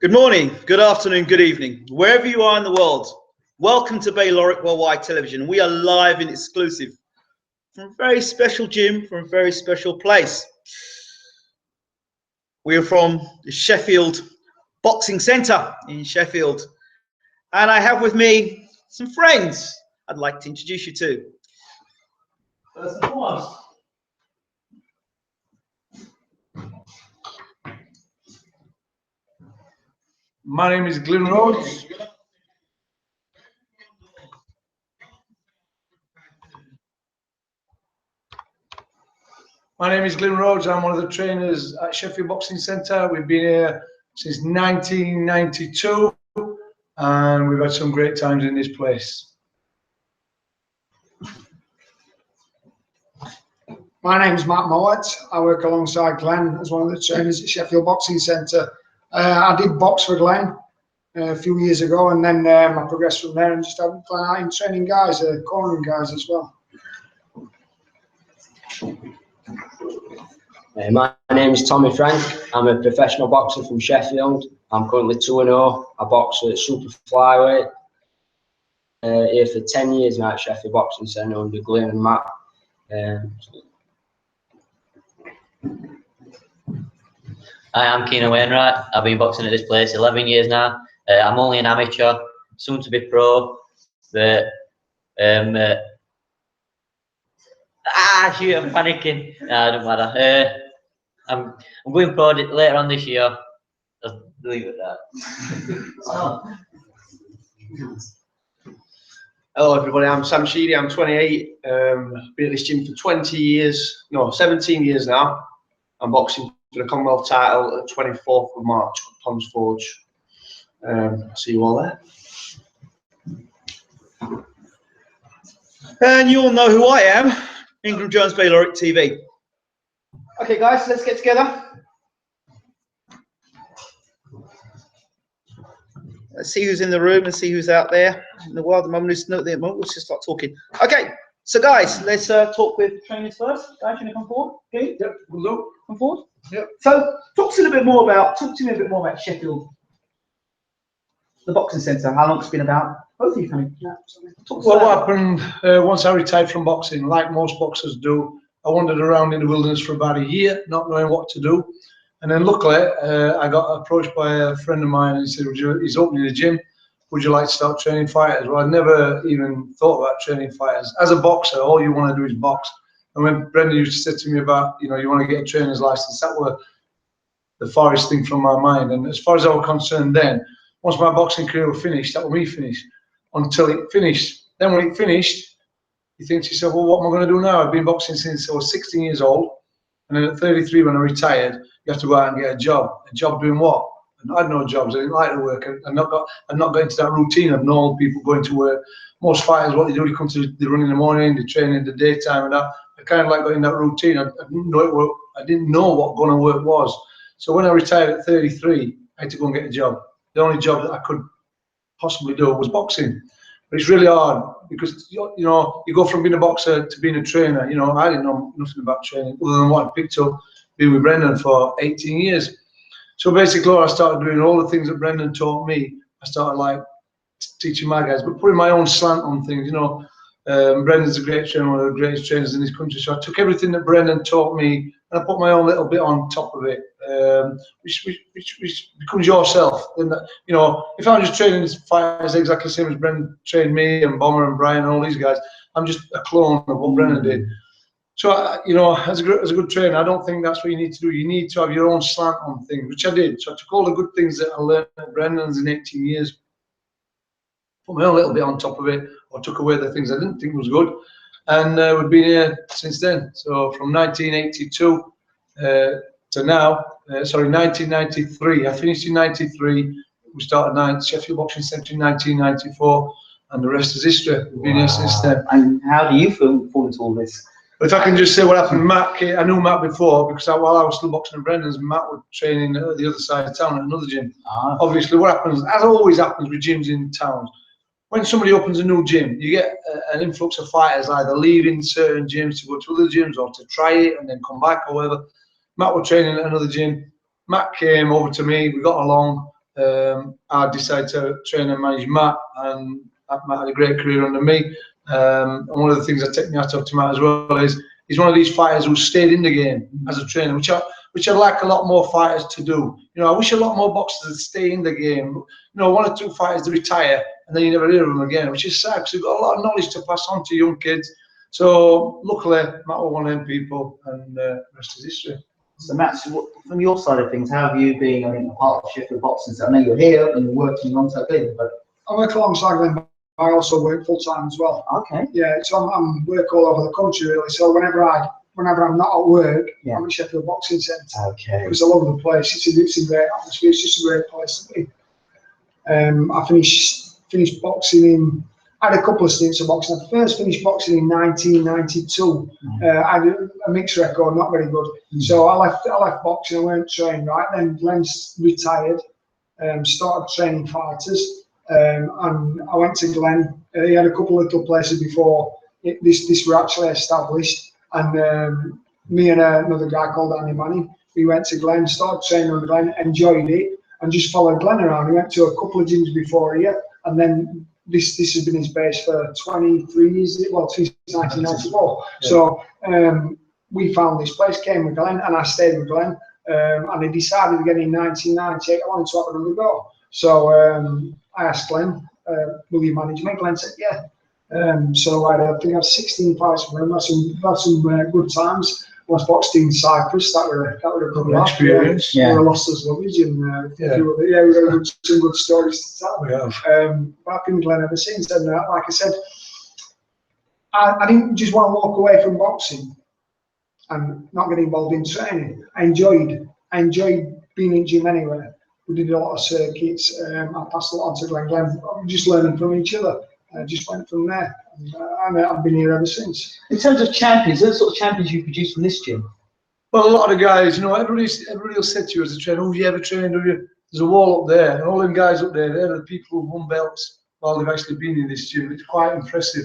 Good morning, good afternoon, good evening, wherever you are in the world. Welcome to Bayloric Worldwide Television. We are live and exclusive from a very special gym, from a very special place. We are from the Sheffield Boxing Centre in Sheffield. And I have with me some friends I'd like to introduce you to. First and foremost, my name is Glenn Rhodes. My name is Glenn Rhodes. I'm one of the trainers at Sheffield Boxing Centre. We've been here since 1992 and we've had some great times in this place. My name's Matt Mollett. I work alongside Glenn as one of the trainers at Sheffield Boxing Centre. I did box for Glenn a few years ago, and then I progressed from there and just had Glenn out in training guys, cornering guys as well. My name is Tommy Frank. I'm a professional boxer from Sheffield. I'm currently 2-0. I box at super flyweight. Here for 10 years now at Sheffield Boxing Centre under Glenn and Matt. Hi, I'm Keenan Wainwright. I've been boxing at this place 11 years now. I'm only an amateur, soon to be pro. But shoot, I'm panicking. Nah, it doesn't matter. I'm going pro later on this year. I'll leave it at that. Hello everybody, I'm Sam Sheedy, I'm 28, been at this gym for 17 years now. I'm boxing for the Commonwealth title at 24th of March at Ponds Forge. See you all there. and you all know who I am, Ingram Jones Bayloric TV. Okay guys, let's get together. Let's see who's in the room and see who's out there in the world. Let's just start talking. Okay, so guys, let's talk with trainers first. Guys, you want to come forward? Okay. Yep, good luck. Come forward. Yep. So, talk to me a bit more about Sheffield, the boxing centre. How long it's been about? Both of you coming. Yeah. Well, what happened once I retired from boxing, like most boxers do, I wandered around in the wilderness for about a year, not knowing what to do. And then luckily, I got approached by a friend of mine and he said, he's opening a gym. Would you like to start training fighters? Well, I never even thought about training fighters. As a boxer, all you want to do is box. And when Brendan used to say to me about, you want to get a trainer's license, that was the farthest thing from my mind. And as far as I was concerned then, once my boxing career was finished, that was me finished, until it finished. Then when it finished, you think to yourself, well, what am I going to do now? I've been boxing since I was 16 years old. And then at 33, when I retired, you have to go out and get a job. A job doing what? And I had no jobs. I didn't like to work. I'd not got into that routine of normal people going to work. Most fighters, what they do, they come to the run in the morning, they train in the daytime and that. I kind of like got in that routine. I didn't know what going to work was. So when I retired at 33, I had to go and get a job. The only job that I could possibly do was boxing. But it's really hard because you go from being a boxer to being a trainer. I didn't know nothing about training other than what I picked up being with Brendan for 18 years. So basically, I started doing all the things that Brendan taught me. I started like teaching my guys, but putting my own slant on things. Brendan's a great trainer, one of the greatest trainers in this country. So I took everything that Brendan taught me and I put my own little bit on top of it, which becomes yourself. And if I'm just training fighters exactly the same as Brendan trained me and Bomber and Brian and all these guys, I'm just a clone of what Brendan did. So as a good trainer, I don't think that's what you need to do. You need to have your own slant on things, which I did. So I took all the good things that I learned at Brendan's in 18 years, put my own little bit on top of it, or took away the things I didn't think was good, and we've been here since then. So from 1982 to now, 1993. I finished in 93. We started Sheffield Boxing Centre in 1994, and the rest is history. We've been here since then. And how do you fall into all this? But if I can just say what happened, Matt, I knew Matt before because while I was still boxing at Brendan's, Matt was training at the other side of town at another gym. Obviously, what happens, as always happens with gyms in towns, when somebody opens a new gym, you get an influx of fighters either leaving certain gyms to go to other gyms or to try it and then come back or whatever. Matt was training at another gym. Matt came over to me, we got along, I decided to train and manage Matt, and Matt had a great career under me. And one of the things I take me out of to Matt as well is he's one of these fighters who stayed in the game as a trainer, which I'd like a lot more fighters to do. You know, I wish a lot more boxers would stay in the game. You know, 1 or 2 fighters to retire and then you never hear of them again, which is sad because we've got a lot of knowledge to pass on to young kids. So luckily, Matt was one of them people, and the rest is history. So Matt, from your side of things, how have you been, I mean, a part of Sheffield Boxing? I know you're here and you're working alongside Glenn, but I work alongside Glenn, but I also work full time as well. okay. Yeah, so I'm work all over the country really. So whenever I'm not at work, Yeah. I'm at Sheffield Boxing Centre. Okay. Because I love the place. It's a great atmosphere. It's just a great place to be. I finished boxing in. I had a couple of stints of boxing. I first finished boxing in 1992. I had a mixed record, not very good. So I left boxing. I weren't trained right. Then Glenn retired, started training fighters, and I went to Glenn. He had a couple of little places before this were actually established. And me and another guy called Andy Manning, we went to Glenn, started training with Glenn, enjoyed it, and just followed Glenn around. He went to a couple of gyms before here, and then this has been his base for 23 years, well, since 1994. Yeah. So we found this place, came with Glenn, and I stayed with Glenn. And I decided again in 1998 I wanted to have another go. So I asked Glenn, will you manage me? Glenn said, yeah. So I think I had 16 fights with him. Had some good times. I was boxed in Cyprus. That were a good experience. Yeah. We lost us luggage, and we got some good stories to tell. But I've been with Glenn ever since. And like I said, I didn't just want to walk away from boxing and not get involved in training. I enjoyed being in gym anyway. We did a lot of circuits. I passed a lot on to Glenn. Glenn, just learning from each other. I just went from there, and I've been here ever since. In terms of champions, what sort of champions you produce from this gym? Well, a lot of guys, you know, everybody will say to you as a trainer, "Oh, you ever trained? There's a wall up there, and all them guys up there, they're the people who've won belts while they've actually been in this gym. It's quite impressive.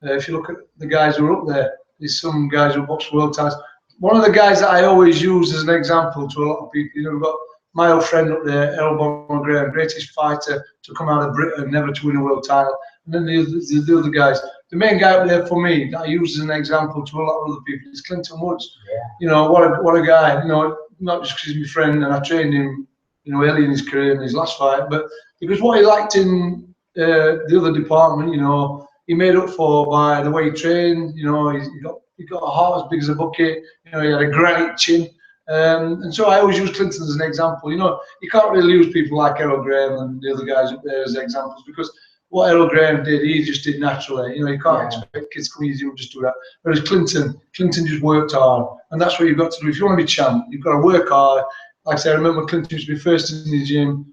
If you look at the guys who are up there, there's some guys who box world titles. One of the guys that I always use as an example to a lot of people, you know, we've got my old friend up there, Errol Graham, greatest fighter to come out of Britain, never to win a world title. And then the other guys. The main guy up there for me that I use as an example to a lot of other people is Clinton Woods. Yeah. You know, what a guy. You know, not just because he's my friend and I trained him, you know, early in his career in his last fight, but because what he liked in the other department, you know, he made up for by the way he trained. You know, he got a heart as big as a bucket. You know, he had a granite chin. And so I always use Clinton as an example. You know, you can't really use people like Errol Graham and the other guys up there as examples because what Errol Graham did, he just did naturally. You know, you can't expect kids come easy and just do that. Whereas Clinton just worked hard, and that's what you've got to do. If you want to be champ, you've got to work hard. Like I said, I remember Clinton used to be first in the gym.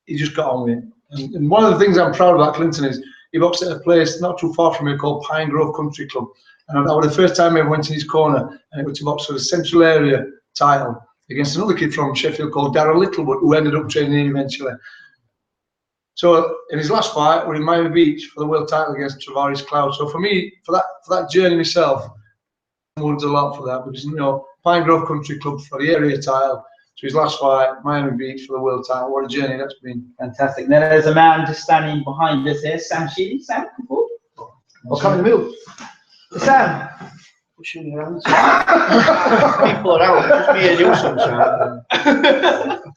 He just got on with it. And one of the things I'm proud about Clinton is he boxed at a place not too far from here called Pine Grove Country Club. And that was the first time I ever went in his corner, and it was to box for the Central Area title against another kid from Sheffield called Darryl Littlewood, who ended up training him eventually. So in his last fight, we're in Miami Beach for the world title against Travaris Cloud. So for me, for that journey myself, I won a lot for that because, you know, Pine Grove Country Club for the area title. So his last fight, Miami Beach for the world title. What a journey that's been. Fantastic. Then there's a man just standing behind us here, Sam Sheedy. Sam, come forward. Or come in the middle. Sam. Pushing your hands. People are out, just me and you sometimes.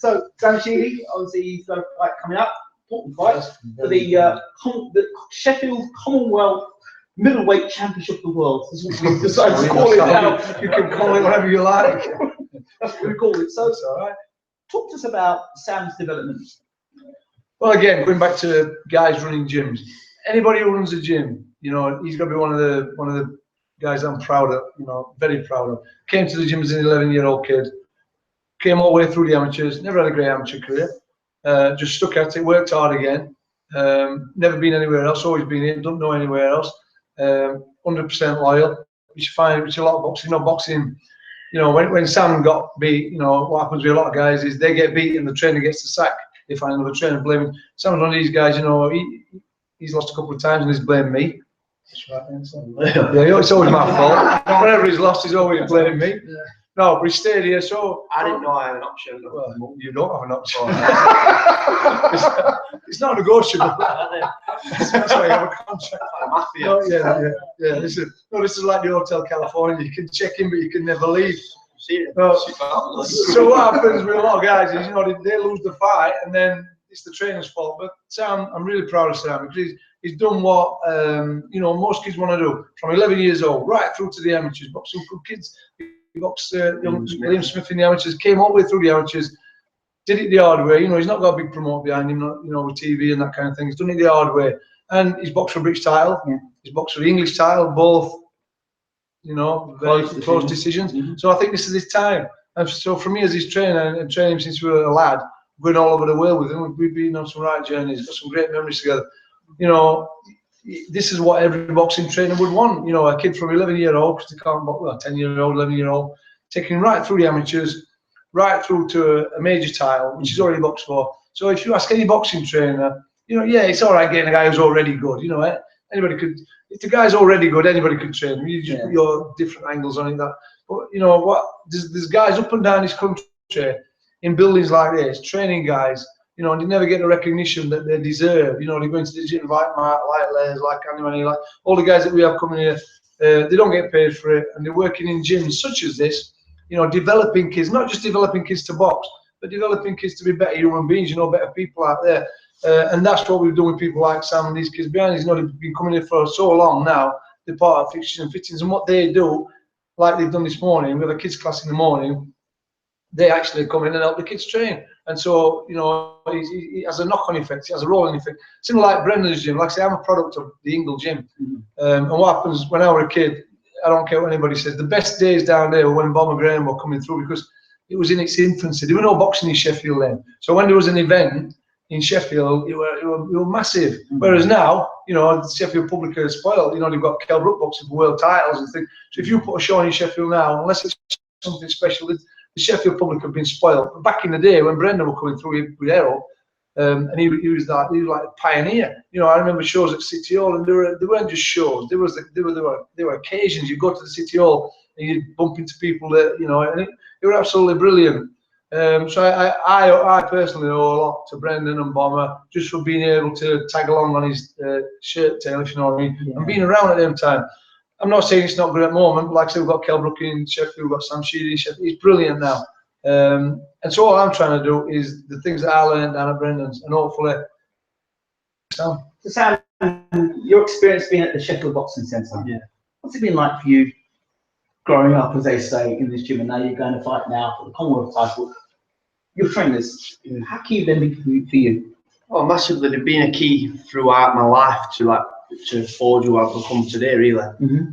So Sam Sheedy, obviously he's got a fight coming up. Important fight for the Sheffield Commonwealth Middleweight Championship of the World. That's what we've decided to call it now. You can call it whatever you like. That's what we call it. So, talk to us about Sam's development. Well, again, going back to guys running gyms. Anybody who runs a gym, you know, he's got to be one of the guys I'm proud of. You know, very proud of. Came to the gym as an 11-year-old kid. Came all the way through the amateurs. Never had a great amateur career. Just stuck at it, worked hard again. Never been anywhere else, always been here, don't know anywhere else. 100% loyal, which a lot of boxing, you know, boxing, you know, when Sam got beat, you know, what happens with a lot of guys is they get beat and the trainer gets the sack. They find another trainer blaming. Sam's one of these guys, you know, he's lost a couple of times and he's blamed me. That's right, yeah, it's always my fault. Whenever he's lost, he's always blaming me. No, we stayed here, so I didn't know I had an option. well, you don't have an option. it's not negotiable. That's why you have a contract. Mafia. No, yeah. This is like the Hotel California. You can check in, but you can never leave. No. So what happens with a lot of guys is, you know, they lose the fight, and then it's the trainer's fault. But Sam, I'm really proud of Sam because he's done what you know most kids want to do from 11 years old right through to the amateurs. Boxed some good kids. He boxed William Smith in the amateurs. Came all the way through the amateurs. Did it the hard way. You know, he's not got a big promoter behind him. You know, with TV and that kind of thing. He's done it the hard way, and he's boxed for a British title. Yeah. He's boxed for the English title. Both, you know, very close decisions. So I think this is his time. And so for me as his trainer and training him since we were a lad, going all over the world with him, we've been on some right journeys, got some great memories together. You know, this is what every boxing trainer would want. You know, a kid from 11-year-old, because they can't box, well, 10-year-old, 11-year-old, taking right through the amateurs, right through to a major title, which he's already boxed for. So if you ask any boxing trainer, you know, yeah, it's all right getting a guy who's already good. You know, anybody could. If the guy's already good, anybody could train him. You just put your different angles on it. That, but you know what? There's guys up and down this country in buildings like this, training guys. You know, and they never get the recognition that they deserve. You know, they go into the gym like Mark, like Les, like Andy, like all the guys that we have coming here. They don't get paid for it, and they're working in gyms such as this. You know, developing kids, not just developing kids to box, but developing kids to be better human beings. You know, better people out there. And that's what we've done with people like Sam and these kids behind us. You know, they've been coming here for so long now. They're part of fixtures and fittings, and what they do, like they've done this morning, we have a kids class in the morning. They actually come in and help the kids train, and so you know, he has a knock-on effect. He has a rolling effect, similar like Brendan's gym. Like I say, I'm a product of the Ingle gym, and what happens when I was a kid? I don't care what anybody says. The best days down there were when Bomber Graham were coming through because it was in its infancy. There were no boxing in Sheffield then, so when there was an event in Sheffield, it were massive. Whereas now, you know, the Sheffield public are spoiled. You know, they've got Kell Brook boxing for world titles and things. So if you put a show in Sheffield now, unless it's something special, the Sheffield public have been spoiled. But back in the day when Brendan were coming through with Errol, and he was like a pioneer. You know, I remember shows at City Hall, and they weren't just shows. There were occasions you go to the City Hall and you'd bump into people that, you know, and they were absolutely brilliant. So I personally owe a lot to Brendan and Bomber just for being able to tag along on his shirt tail, if you know what I mean, and being around at them time. I'm not saying it's not good at the moment, but like I said, we've got Kell Brook in Sheffield, we've got Sam Sheedy in Sheffield. He's brilliant now. And so all I'm trying to do is the things that I learned down at Brendan's, and hopefully Sam. So Sam, your experience being at the Sheffield Boxing Centre, what's it been like for you growing up, as they say, in this gym, and now you're going to fight now for the Commonwealth title? Your trainers, how key have they been for you? Oh, massively. They've been a key throughout my life to forge who I've become today. Really,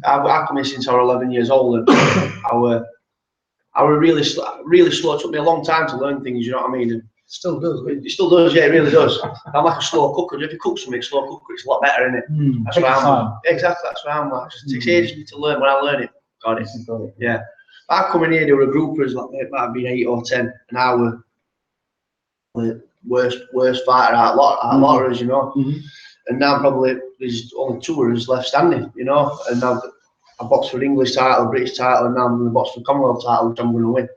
I come here since I was 11 years old, and I were really slow. It took me a long time to learn things. You know what I mean? And Still does. it still does. Yeah, it really does. I'm like a slow cooker. If you cook something slow cooker, it's a lot better, isn't it? That's why I'm. Exactly. That's why I'm like. It takes ages to learn. When I learn it, got it. Yeah. I come in here, there were groupers like it might have been 8 or 10, and I were the worst fighter out of lot of us, you know. And now probably there's only 2 of us left standing, you know. And now I boxed for the English title, British title, and now I'm going to box for the Commonwealth title, which I'm going to win.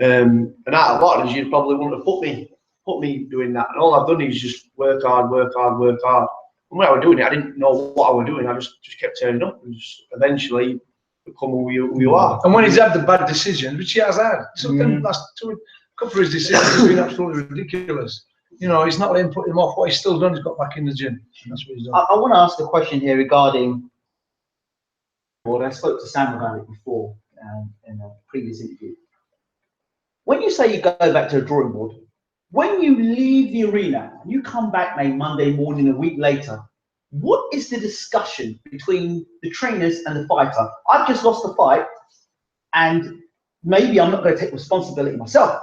And out of a lot of us, you probably wouldn't have put me doing that. And all I've done is just work hard. And when I was doing it, I didn't know what I was doing. I just kept turning up and just eventually become who you are. And when he's had the bad decisions, which he has had, a couple of his decisions have been absolutely ridiculous. You know, he's not letting him put him off. What he's still done, he's got back in the gym. That's what he's done. I want to ask a question here regarding. Well, I spoke to Sam about it before in a previous interview. When you say you go back to the drawing board, when you leave the arena and you come back maybe Monday morning, a week later, what is the discussion between the trainers and the fighter? I've just lost the fight, and maybe I'm not going to take responsibility myself.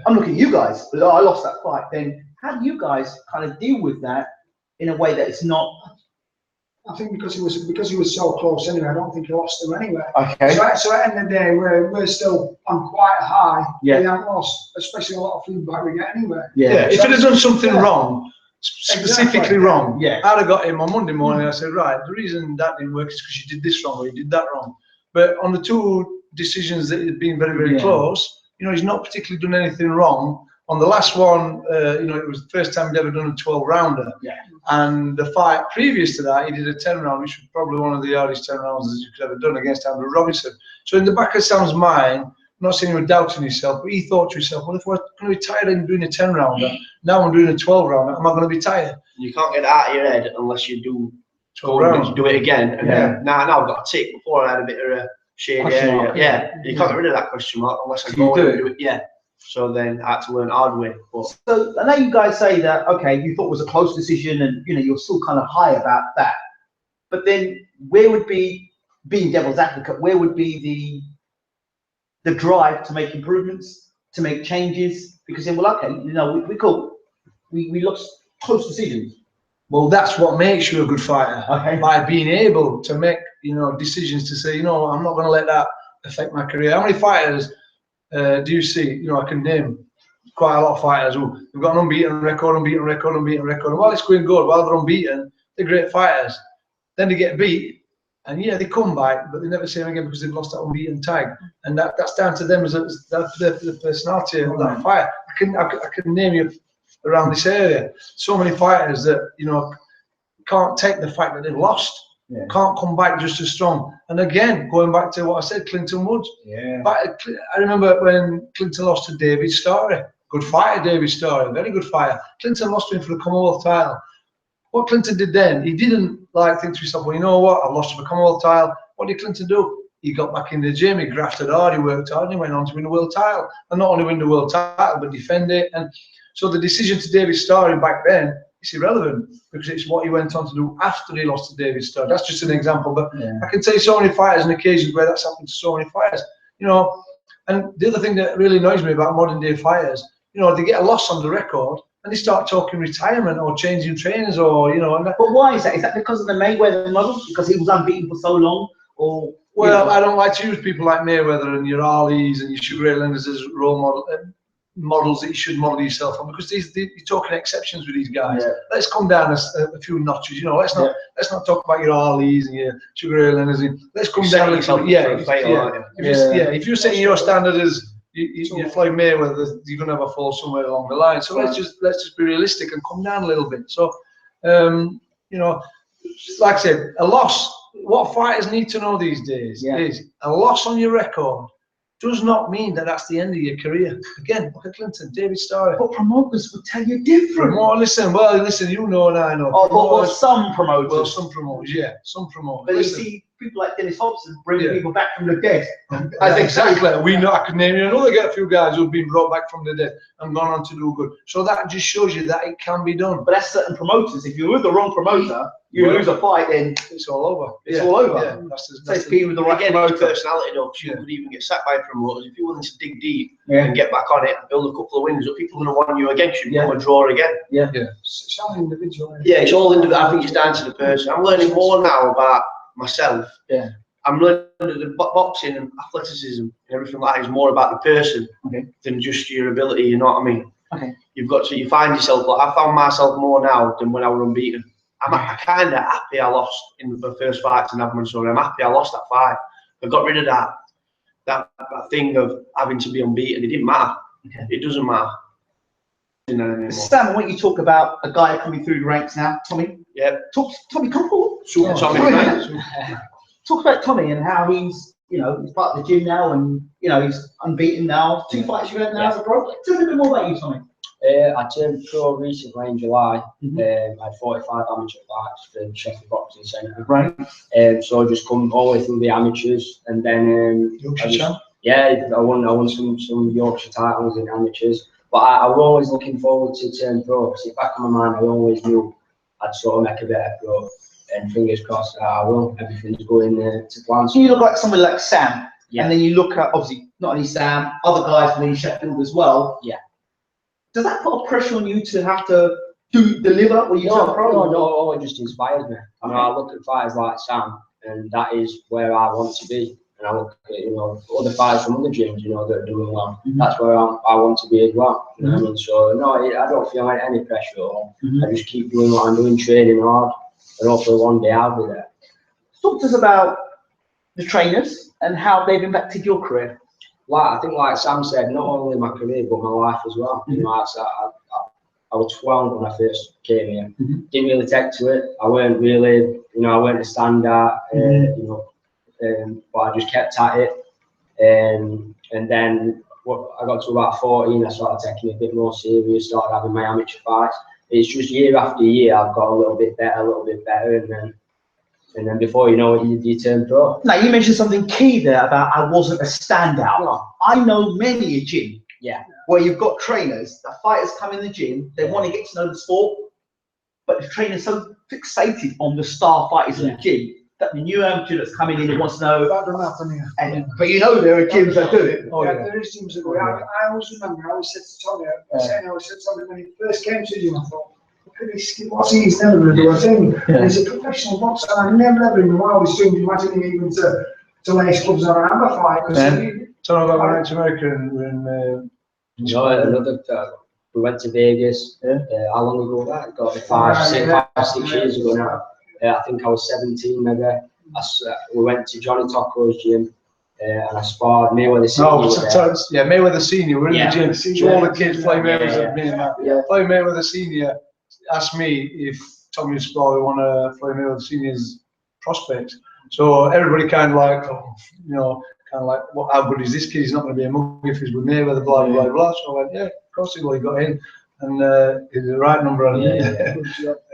I'm looking at you guys, but I lost that fight. Then how do you guys kind of deal with that in a way that it's not? I think because he was so close anyway, I don't think he lost him anyway. Okay. So at the end of the day, we're still on quite high. Yeah. We haven't lost, especially a lot of feedback we get anyway. Yeah. If he'd have done something wrong, specifically wrong, I'd have got him on Monday morning. I said, right, the reason that didn't work is because you did this wrong or you did that wrong. But on the 2 decisions that had been very, very close. You know, he's not particularly done anything wrong. On the last one, you know, it was the first time he'd ever done a 12-rounder. Yeah. And the fight previous to that, he did a 10-round, which was probably one of the hardest 10-rounds that you could ever done against Andrew Robinson. So in the back of Sam's mind, I'm not saying he was doubting himself, but he thought to himself, well, if we're going to be tired of doing a 10-rounder, now I'm doing a 12-rounder, am I going to be tired? You can't get out of your head unless you do 12 rounds. Do it again. And then, now I've got a tick. Before I had a bit of a shady area. Yeah, you can't get rid of that question mark unless I go and do it. Yeah. So then I had to learn hard way. But so I know you guys say that, okay, you thought it was a close decision and, you know, you're still kind of high about that. But then where would be, being devil's advocate, where would be the drive to make improvements, to make changes? Because then, well, okay, you know, we lost close decisions. Well, that's what makes you a good fighter. Okay. By being able to make, you know, decisions to say, you know, I'm not going to let that affect my career. How many fighters do you see? You know, I can name quite a lot of fighters who have got an unbeaten record. And while it's going good, while they're unbeaten, they're great fighters. Then they get beat, and yeah, they come back, but they never see them again because they've lost that unbeaten tag. And that's down to them as the personality of that fighter. I can name you around this area so many fighters that, you know, can't take the fact that they've lost. Yeah. Can't come back just as strong. And again, going back to what I said, Clinton Woods. Yeah. But I remember when Clinton lost to David Story. Good fighter, David Story, very good fighter. Clinton lost to him for the Commonwealth title. What Clinton did then, he didn't like think to himself, well, you know what, I've lost to the Commonwealth title. What did Clinton do? He got back in the gym, he grafted hard, he worked hard, and he went on to win the world title. And not only win the world title, but defend it. And so the decision to David Story back then, it's irrelevant because it's what he went on to do after he lost to David Starr. That's just an example, but I can tell you so many fighters and occasions where that's happened to so many fighters, you know. And the other thing that really annoys me about modern day fighters, you know, they get a loss on the record and they start talking retirement or changing trainers or, you know. But why is that? Is that because of the Mayweather model? Because he was unbeaten for so long? Or well, I don't like to use people like Mayweather and your Ali's and your Sugar Ray Leonards as role models that you should model yourself on, because you're talking exceptions with these guys. Yeah. Let's come down a few notches, you know. Let's not talk about your Ali's and your Sugar Ray Leonards. Let's come down a little. If you're setting your standard as you're Floyd Mayweather, you're gonna have a fall somewhere along the line. So let's just be realistic and come down a little bit. So you know, like I said, a loss. What fighters need to know these days is a loss on your record does not mean that that's the end of your career. Again, look at Clinton, David Starr. But promoters will tell you different. Listen, you know and I know. Or some promoters. Well, some promoters, yeah, some promoters. But listen, you see, people like Dennis Hobson bring people back from the dead. Exactly. We know. I can name you another get a few guys who've been brought back from the dead and gone on to do good. So that just shows you that it can be done. But that's certain promoters. If you're with the wrong promoter, you lose a fight, then it's all over. It's all over. Yeah. That's being with the right promoter. Personality, though. You could even get sacked by promoters if you're willing to dig deep and get back on it and build a couple of wins. People are going to want you against you, become a draw again. It's all individual. Yeah, it's all individual. I think it's down to the person. I'm learning more now about myself. Yeah. I'm learning that the boxing and athleticism and everything like that is more about the person than just your ability. You know what I mean? Okay. You find yourself. Like I found myself more now than when I was unbeaten. I'm kind of happy I lost in the first fight in Avon. So I'm happy I lost that fight. I got rid of that thing of having to be unbeaten. It didn't matter. Okay. It doesn't matter. Sam, I want you to talk about a guy coming through the ranks now, Tommy. Yeah. Tommy, come forward. Sure. Tommy. Talk about Tommy and how he's, you know, he's part of the gym now, and you know he's unbeaten now. 2 fights you've had now as a pro. Tell me a bit more about you, Tommy. I turned pro recently in July. I had 45 amateur fights for the Sheffield Boxing Centre. Right. So I just come all the way through the amateurs, and then I won some Yorkshire titles in amateurs. But I was always looking forward to turn pro, because in the back of my mind I always knew I'd sort of make a better pro. And fingers crossed I will. Everything's going to plan. So you look like somebody like Sam, and then you look at, obviously not only Sam, other guys within Sheffield as well. Yeah. Does that put a pressure on you to have to deliver when you turn pro? No, it just inspires me. I mean, I look at fighters like Sam, and that is where I want to be. And I look at, you know, other fighters from other gyms, you know, that are doing well. That's where I want to be as well. You know what I mean? So no, I don't feel like any pressure at all. I just keep doing what I'm doing, training hard, and hopefully one day I'll be there. Talk to us about the trainers and how they've impacted your career? I think, like Sam said, not only my career but my life as well. You know, I was 12 when I first came here. Didn't really take to it. I weren't really, I weren't a standout. But I just kept at it. And then I got to about 14. I started taking it a bit more serious. Started having my amateur fights. It's just year after year, I've got a little bit better, and then before you know it, you turn pro. Now, you mentioned something key there about I wasn't a standout. No. I know many a gym where you've got trainers, the fighters come in the gym, they want to get to know the sport, but the trainer's so fixated on the star fighters in the gym that the new amateur that's coming in and wants to know. That doesn't happen here. But you know there are gyms that do it. There is gyms that do it. I always remember, I always said to Tommy, when he first came to the gym, I thought, what's he? He's never going to do a thing. He's a professional boxer. I never ever in the wildest dream imagine him even to lace gloves on and have a fight. Tell me about when I went to America and we went to Vegas. How long ago was that? Got 6 years ago now. I think I was 17 maybe. We went to Johnny Tocco's gym. And I sparred Mayweather Senior. Mayweather Senior. We're in the gym. So all the kids play Mayweather. Play Mayweather Senior. Asked me if Tommy and Spar want to play Mayweather Senior's prospect. So everybody kind of like, how good is this kid? He's not going to be a mug if he's with Mayweather, blah, blah, blah. So I went, yeah, of course he will. He got in. And he's the right number on it.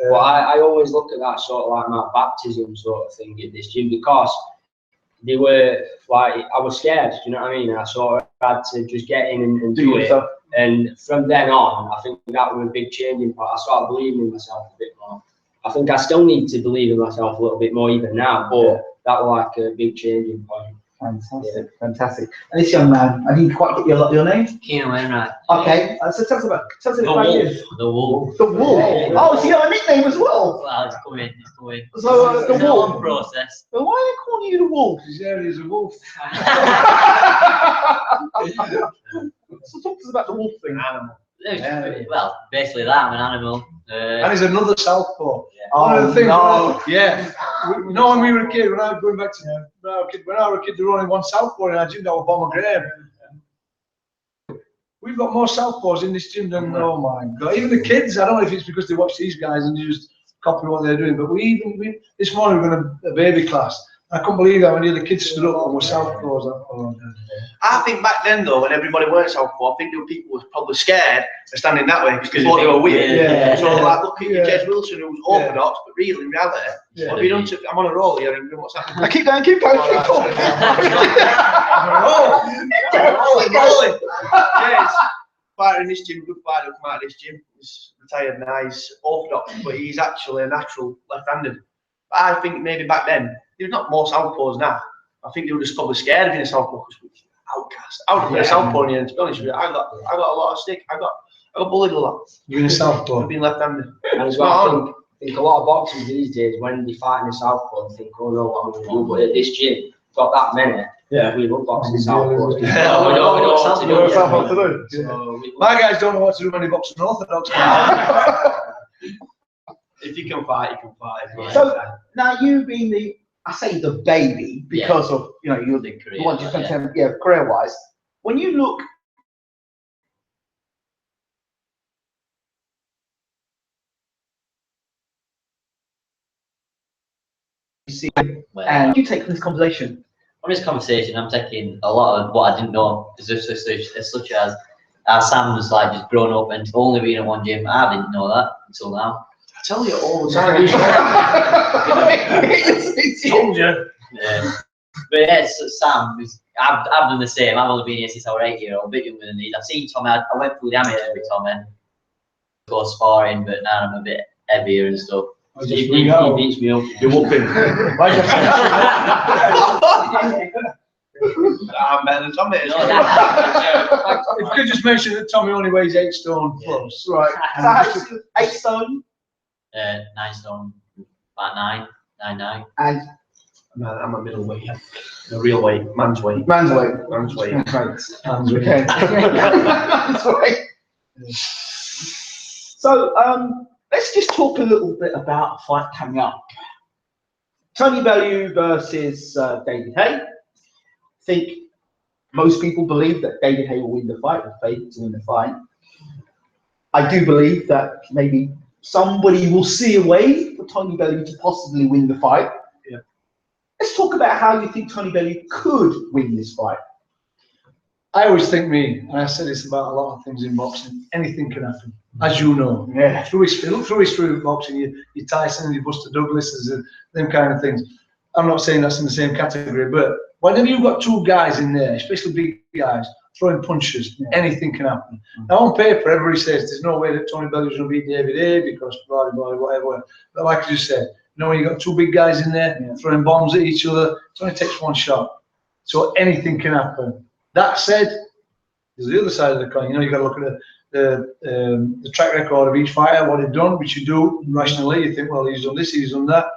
Well, I always look at that sort of like my baptism sort of thing at this gym because they were like, I was scared, you know what I mean? I sort of had to just get in and do it. And from then on, I think that was a big changing point. I started believing in myself a bit more. I think I still need to believe in myself a little bit more even now, but that was like a big changing point. Fantastic, fantastic. And this young man, I didn't quite get your name. Keenan Wainwright. Okay, so tell us about you. The Wolf. The Wolf. Oh, so you have a nickname as well? Well, it's coming. So the Wolf. Process. But why are they calling you the Wolf? He's a wolf. So talk to us about the wolf thing. Animal. Well, basically that, I'm an animal. And he's another southpaw. One of the things. When we were a kid, when I was a kid, there was only one southpaw in our gym, that was Bomber Graham. We've got more southpaws in this gym than, oh my God. Even the kids, I don't know if it's because they watch these guys and just copy what they're doing, but this morning we were in a baby class. I couldn't believe that when the other kids stood up and were southpaws. I think back then though, when everybody weren't southpaw, I think there were people who were probably scared of standing that way because they thought they were weird. So like, look at Jez Wilson, who was orthodox, but really in reality, what have you done to? I'm on a roll here, and what's happening? Keep going. Jez, fighter in this gym, good fighter who come out of this gym. He's retired now, he's orthodox, but he's actually a natural left-handed. But I think maybe back then, there's not more southpaws now. I think they were just probably scared of being a southpaw because we were outcast. I would have been a southpaw in the end, to be honest with you. I got a lot of stick. I got bullied a lot. You're in a southpaw? I've been left-handed. And as well, I think a lot of boxers these days, when they fight in a southpaw, they think, oh no, what I'm going to do. But at this gym, got that many. We love boxing southpaws. We don't know what to do. My guys don't know what to do when they box an orthodox. If you can fight, you can fight. So now you being the baby because of your career, the one you spent career-wise. When you look, you see, and you take from this conversation. On this conversation, I'm taking a lot of what I didn't know, such as Sam was like just grown up and only being in one gym. I didn't know that until now. I tell you all the time. Told you. Yeah. But yeah, Sam, I've done the same. I've only been here since I was 8-year-old, a bit younger than these. I've seen Tommy, I went through the amateurs with Tommy, go sparring, but now I'm a bit heavier and stuff. He beats me up. You're whooping. I'm better than Tommy. If you could just mention that Tommy only weighs 8 stone plus. Right. So 8 stone? 9 stone, about 9. And I'm a middleweight. The real weight, man's weight. Man's weight. Man's weight. Okay. Man's weight. So let's just talk a little bit about a fight coming up. Tony Bellew versus David Hay. think most people believe that David Haye will win the fight, with faith to win the fight. I do believe that maybe somebody will see a way for Tony Bellew to possibly win the fight. Yeah. Let's talk about how you think Tony Bellew could win this fight. I always think and I say this about a lot of things in boxing, anything can happen, as you know. Yeah. Through history of boxing, you Tyson and you Buster Douglas, them kind of things. I'm not saying that's in the same category, but whenever you've got two guys in there, especially big guys, throwing punches, anything can happen. Now on paper, everybody says there's no way that Tony Bellew's going to beat David Haye because blah, blah, whatever. But like I just said, when you've got two big guys in there throwing bombs at each other, it only takes one shot. So anything can happen. That said, there's the other side of the coin. You've got to look at the track record of each fighter, what they've done, which you do rationally. You think, well, he's done this, he's done that.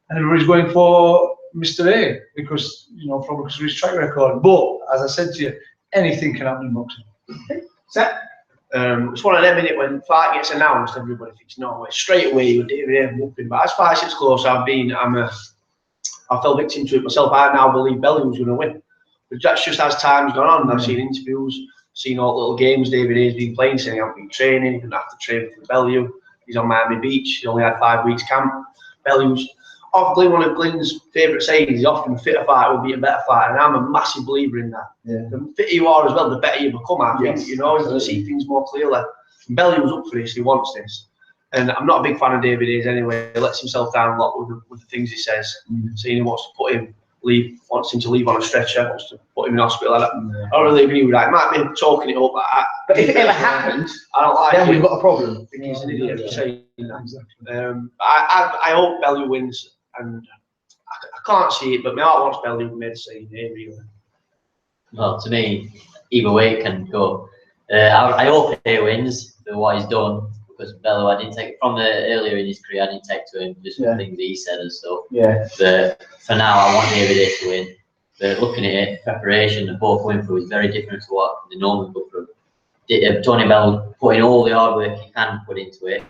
And everybody's going for Mr. A because, probably because of his track record. But, as I said to you, anything can happen in boxing. It's one of them, innit, when fight gets announced, everybody thinks, no, straight away you're David Haye whooping. But as fight gets close, I fell victim to it myself. I now believe Bellew was going to win. But that's just as time's gone on. I've seen interviews, seen all the little games David Haye's been playing, saying he hasn't been training, he didn't have to train for Bellew. He's on Miami Beach, he only had 5 weeks camp. Bellew's often one of Glenn's favourite sayings, he's often a fitter fighter will be a better fighter, and I'm a massive believer in that. Yeah. The fitter you are as well, the better you become, I think, you can see things more clearly. And Bellew was up for this, he wants this. And I'm not a big fan of David Haye's anyway, he lets himself down a lot with the things he says. Saying he wants him to leave on a stretcher, wants to put him in hospital. I don't really agree with that. It might be talking it up, but if it ever happened, I don't like then it. we've got a problem. I think he's an idiot for saying that. Exactly. I hope Bellew wins, and I can't see it, but my heart wants Bellew made saying here, really. Well, to me, either way it can go. I hope Haye wins for what he's done, because Bellew, I didn't take from the earlier in his career, I didn't take to him just the things he said and stuff. Yeah. But for now, I want David Haye to win. But looking at it, preparation and both going through is very different to what they normally go through. Tony Bellew putting all the hard work he can put into it.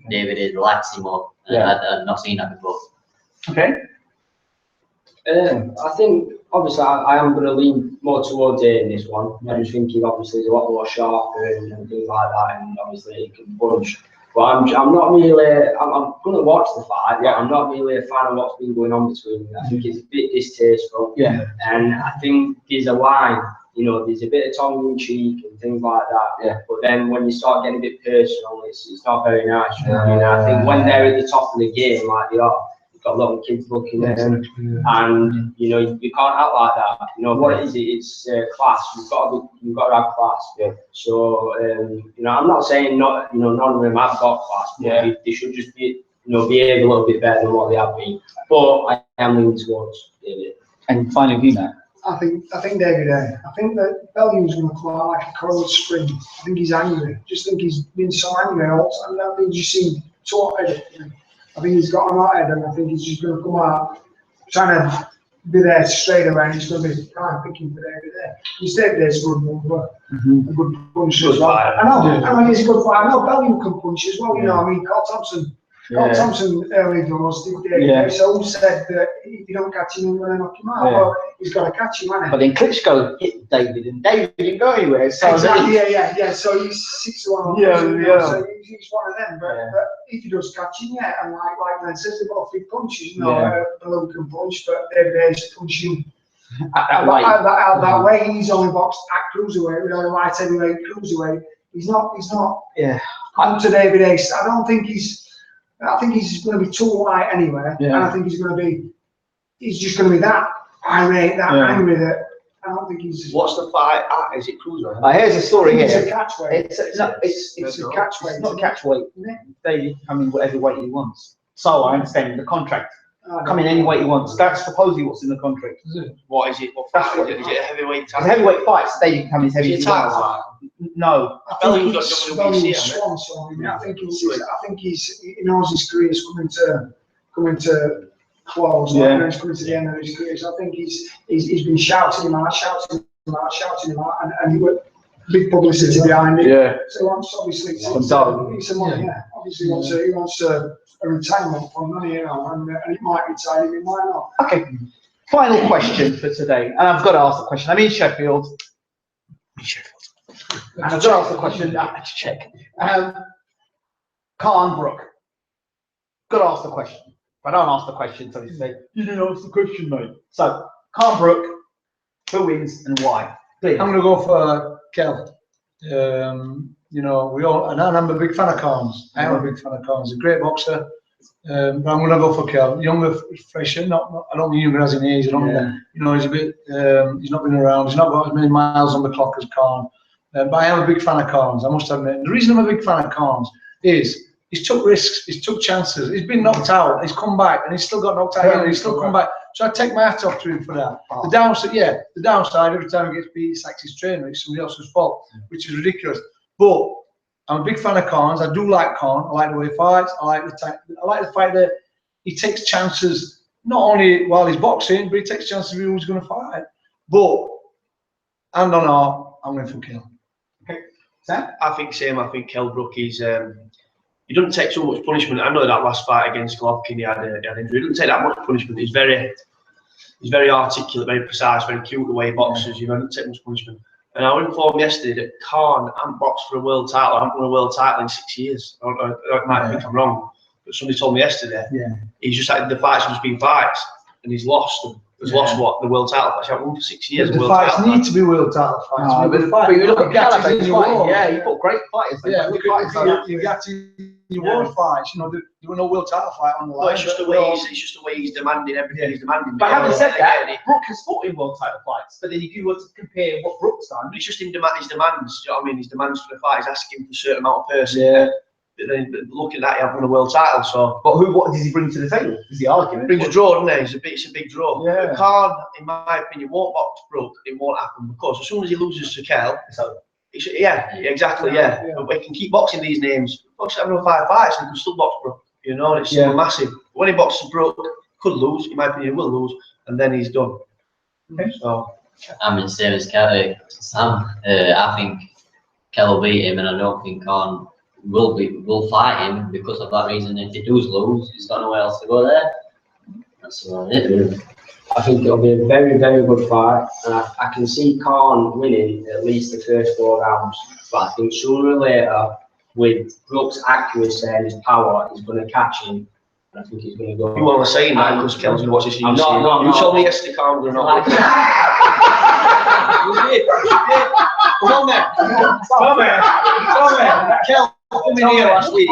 David is relaxing more. I've not seen that before. Okay. I think obviously I am going to lean more towards it in this one. I just think he obviously is a lot more sharper and things like that, and obviously he can punch. But I'm not really. I'm going to watch the fight. But I'm not really a fan of what's been going on between them. I think it's a bit distasteful. Yeah. And I think there's a line. There's a bit of tongue in cheek and things like that. Yeah. But then when you start getting a bit personal, it's not very nice. I think when they're at the top of the game, like they are, you've got a lot of kids looking at them, and you can't act like that. What it is? It's class. You've got to have class. Yeah. So I'm not saying none of them have got class, but they should just be behave a little bit better than what they have been. But I am leaning towards David. And finally, Matt. I think David Haye. I think that Bellew's going to come out like a coiled spring. I think he's angry. I just think he's been so angry all the time. I think you see taught. I think he's got an hot head, and I think he's just going to come out trying to be there straight away, and he's going to be kind of picking for David Haye. He's David Haye's a good mover, a good puncher as well. I know he's a good fighter. I know Bellew can punch as well. Carl Thompson early doors did David Haye. So who said that if you don't catch him, you're going to knock him out? Well, he's got to catch him, hasn't he? But then Klitschko hit David, and David didn't go anywhere. So exactly, yeah. So he's 6-1. So he's one of them. But if he does catch him, and like Glenn says, they've got big punches. Bellew can punch, but David Haye's punching out that way. He's only boxed at cruiserweight, light heavyweight, cruiserweight. He's not. Yeah. Come to David Haye. I think he's going to be too light anyway, and I think he's just going to be that irate, that angry that I don't think he's. What's the fight at? Is it cruiserweight? Here's a story here. It's a catchweight. It's a catchweight. It's not a catchweight. David come in whatever weight he wants. So I understand the contract. Come in any weight he wants. That's supposedly what's in the contract. What is it? What fight? Is it a heavyweight? It's a heavyweight fight. So David can come in as heavy as he wants. No. I think he knows his career is coming to close. He's coming to the end of his career. So I think he's been shouting him out, and he got big publicity behind it. Yeah. So he wants obviously he wants a retirement fund, and it might retire him, it might not. Okay. Final question for today, and I've got to ask the question. I'm in Sheffield. And I've got to ask the question. Let's check. Khan Brook. Got to ask the question. If I don't ask the question, so you say, you didn't ask the question, mate. So, Khan Brook, who wins and why? Please. I'm going to go for Kel. You know, and I'm a big fan of Carnes. I am a big fan of Carnes. He's a great boxer. But I'm going to go for Kel. Younger, fresher. I don't mean younger as in age. I don't mean, you know, he's a bit. He's not been around. He's not got as many miles on the clock as Khan. But I am a big fan of Carnes. I must admit. And the reason I'm a big fan of Carnes is he's took risks. He's took chances. He's been knocked out. He's come back, and he's still got knocked out. And he's still come back. So I take my hat off to him for that. The downside, the downside. Every time he gets beat, it's like his trainer. It's somebody else's fault, which is ridiculous. But I'm a big fan of Carnes. I do like Khan. I like the way he fights. I like the fact that he takes chances not only while he's boxing, but he takes chances of who's going to fight. But hand on heart, I'm going for Kel. Okay, Sam? I think same. I think Kell Brook is. He doesn't take so much punishment. I know that last fight against Golovkin, he had injury. He doesn't take that much punishment. He's very articulate, very precise, very cute the way he boxes. You know, doesn't take much punishment. And I was informed yesterday that Khan hasn't boxed for a world title. I haven't won a world title in 6 years. I might think I'm wrong, but somebody told me yesterday. He's just had the fights have just been fights, and he's lost them. He's lost what the world title fights. I've won for 6 years. The fights need to be world title fights. But you look at Gatti, he fought great fighters. Yeah, you Gatti, you won fights. You know, there were no world title fight on the line. It's just the way he's demanding everything. He's demanding. But having said that, Brook has fought in world title fights. But then if you were to compare what Brook's done, it's just his demands. Do you know what I mean? His demands for the fight. He's asking for a certain amount of person. Yeah. But then look at that, he hasn't won a world title. So, but what does he bring to the table? Is the argument? Brings a draw, doesn't it? It's a big draw. Yeah. Khan, in my opinion, won't box Brook. It won't happen because as soon as he loses to Kell, exactly. But we can keep boxing these names. Box having 5 fights, and he can still box Brook. You know, and it's still massive. But when he boxes Brook, could lose. In my opinion, will lose, and then he's done. Okay. So, I'm in the same as Sam. I think Kell will beat him, and I don't think Khan will fight him because of that reason. If he does lose, he's got nowhere else to go there. That's about it. I think it'll be a very, very good fight, and I can see Khan winning at least the first 4 rounds. But I think sooner or later, with Brook's accuracy and his power, he's going to catch him. And I think he's going to go. You want to say that because Kell's going to watch this? You told me yesterday, Khan, we're not. You did. Come on, man. Come on. Kell. Come in here last week. I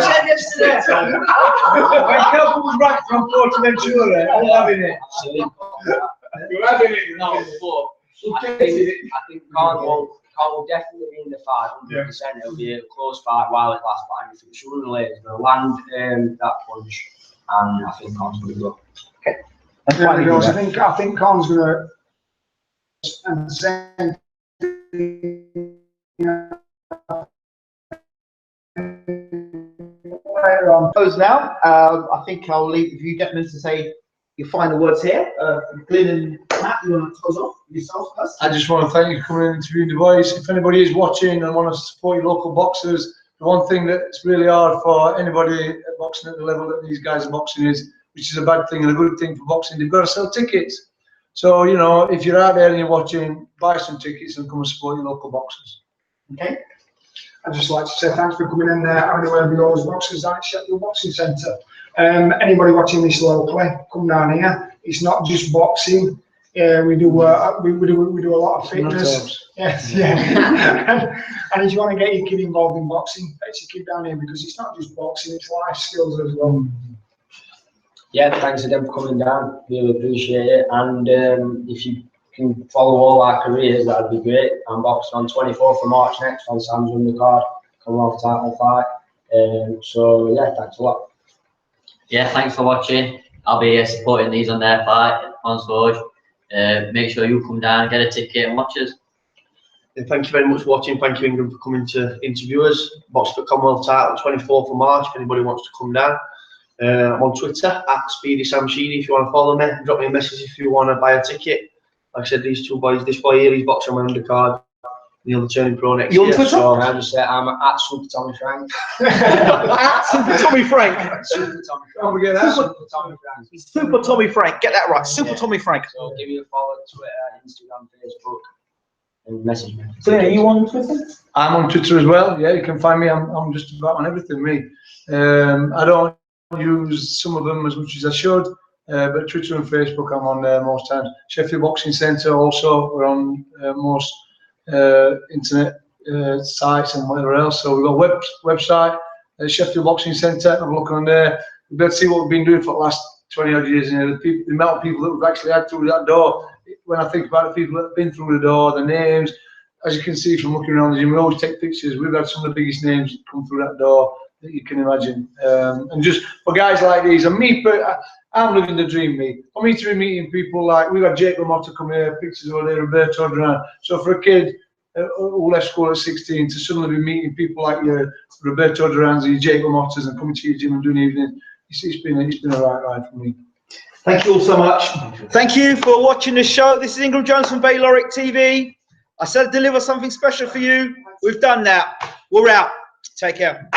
said yesterday. When Kel comes back from Port Ventura, I'm having it. You're having it. No, I think Khan will definitely be in the fight. 100%. It'll be a close fight while it lasts. But I think sooner or later he's going to land that punch, and I think Khan's going to go. Okay. I think Khan's going to. And the same thing, close now. I think I'll leave you gentlemen to say your final words here. Glyn and Matt, you want to close off yourself first? I just want to thank you for coming in and interviewing the boys. If anybody is watching and want to support your local boxers, the one thing that's really hard for anybody boxing at the level that these guys are boxing is, which is a bad thing and a good thing for boxing, they've got to sell tickets. So, you know, if you're out there and you're watching, buy some tickets and come and support your local boxers. Okay. I'd just like to say thanks for coming in there, having a word with all those boxers at Sheffield Boxing Centre. Anybody watching this locally, come down here. It's not just boxing. We do a lot of fitness. Yes, and if you want to get your kid involved in boxing, take your kid down here because it's not just boxing; it's life skills as well. Yeah, thanks again for coming down. Really appreciate it. And if you can follow all our careers, that'd be great. I'm boxing on 24th of March next on Sam's undercard, Commonwealth title fight. So yeah, thanks a lot. Yeah, thanks for watching. I'll be supporting these on their fight on Sword. Make sure you come down, get a ticket and watch us. Yeah, thank you very much for watching. Thank you, Ingram, for coming to interview us. Boxing for Commonwealth title, 24th of March, if anybody wants to come down. I'm on Twitter, @SpeedySamSheedy, if you want to follow me. Drop me a message if you want to buy a ticket. Like I said, these two boys, this boy here, he's boxing on my undercard. You'll be turning pro next You're on year. Twitter? So I just say I'm at Super Tommy Frank. At Super Tommy Frank. Super Tommy Frank. Don't forget that. Super Tommy Frank. Super Tommy Frank. Get that right. Super Yeah. Tommy Frank. So give me a follow on Twitter, Instagram, Facebook, and message me. So are you on Twitter? I'm on Twitter as well. Yeah, you can find me. I'm just about on everything. Me. I don't use some of them as much as I should, but Twitter and Facebook I'm on most times. Sheffield Boxing Centre also. We're on most internet sites and whatever else. So we've got a website, Sheffield Boxing Centre. Have a look on there. You'll be able to see what we've been doing for the last 20 odd years. You know, the amount of people that we've actually had through that door. When I think about the people that have been through the door, the names, as you can see from looking around the gym, we always take pictures. We've had some of the biggest names come through that door that you can imagine. And just for guys like these, and me, I'm living the dream, me. For me to be meeting people like, we've got Jake LaMotta come here, pictures over there, Roberto Duran. So for a kid who left school at 16 to suddenly be meeting people like your Roberto Durans and your Jake LaMottas and coming to your gym and doing evening, it's been a right ride for me. Thank you all so much. Thank you for watching the show. This is Ingram Jones from Bayloric TV. I said I'd deliver something special for you. We've done that. We're out. Take care.